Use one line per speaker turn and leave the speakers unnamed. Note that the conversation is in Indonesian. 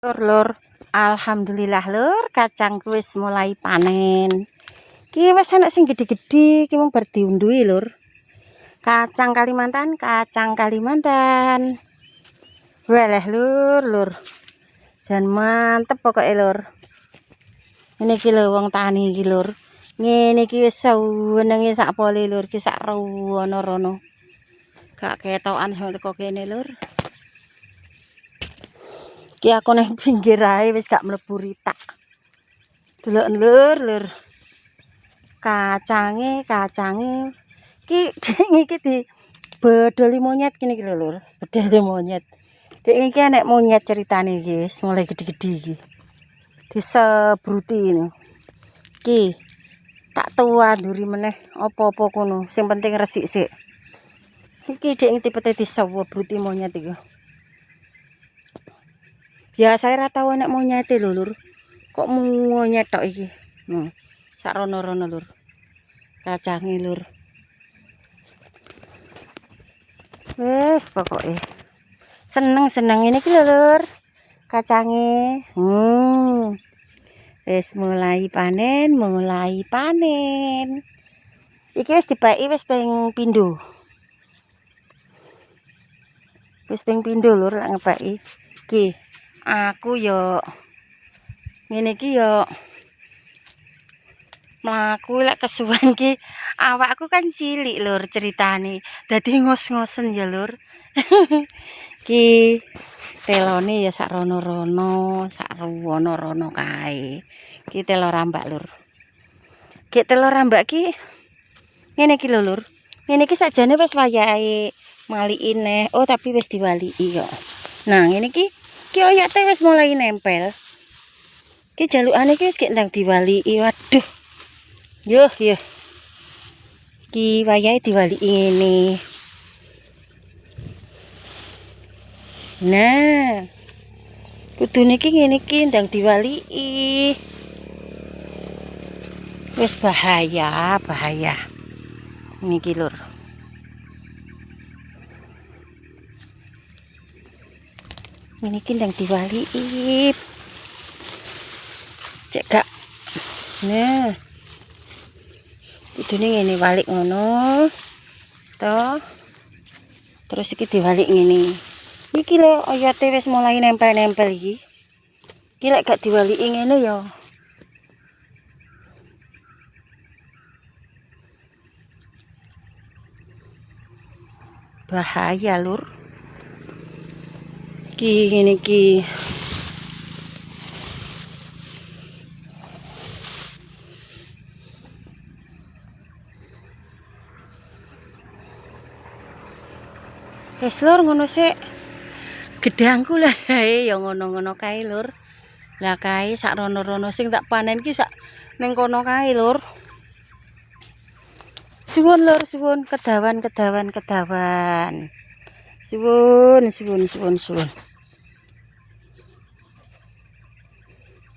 Lur, alhamdulillah lur, kacangku wis mulai panen. Ki wis ana sing gede-gede, ki mung bar diundhuhi lur. Kacang Kalimantan, kacang Kalimantan. Weleh lur. Jan mantep pokoke lur. Ini ki lho wong tani iki lur. Ngene iki wis senenge sak pole lur, ki sak rono rono. Gak ketokan teko kene lur. Ki aku nang pinggir ae wis gak mlebu ritak. Delok lur. Kacange ki iki di bedoli monyet kene iki lur. Bedoli monyet. Dek iki enek monyet ceritane iki wis mulai gede-gede iki. Disebruti ini. Ki tak tua nduri meneh apa-apa kono. Sing penting resik sik. Iki dek tipe-tipe disebruti monyet iki. Biasa ora tau enek monyete lho lur. Kok monyet tok iki. Sak rono-rono lur. Kacange lur. Wes pokoke. Seneng ini ki lur. Kacange. Wis mulai panen. Iki wis dibaki wis ping pindho. Wis ping pindho lur lak ngebaki. Ki, aku yo ngene iki yo mlaku lek kesuwen ki awakku kan cilik lur ceritane. Dadi ngos-ngosen ya lur. Ki telone ya sak rono-rono, sak rono-rono kae. Ki telo rambak lur. Ki telo rambak ki ngene iki lho lur. Ngene iki sajane wis wayahe maliki neh. Oh tapi wis diwaliki kok. Nah, ngene iki oyate wis mulai nempel. Ki jalukane ki wis gek ndang diwaliki. Waduh. Yo. Ki wayahe diwaliki ngene. Nah. Kudune ki ngene iki ndang diwaliki. Wis bahaya. Niki lur. Ini ki ndang diwaliki. Cek gak. Nah. Kudune ngene walik ngono. Toh. Terus iki diwalik ngene. Iki lho oyate wis mulai nempel-nempel iki. Iki lek gak diwaliki ngene ya. Bahaya lur. Ki ngene iki. Wis lur ngono sik. Gedangku lah ya ngono-ngono kae lur. Lah kae sak rono-rono sing tak panen ki sak ning kono kae lur. Suwun lur, suwun kedawan. Suwun.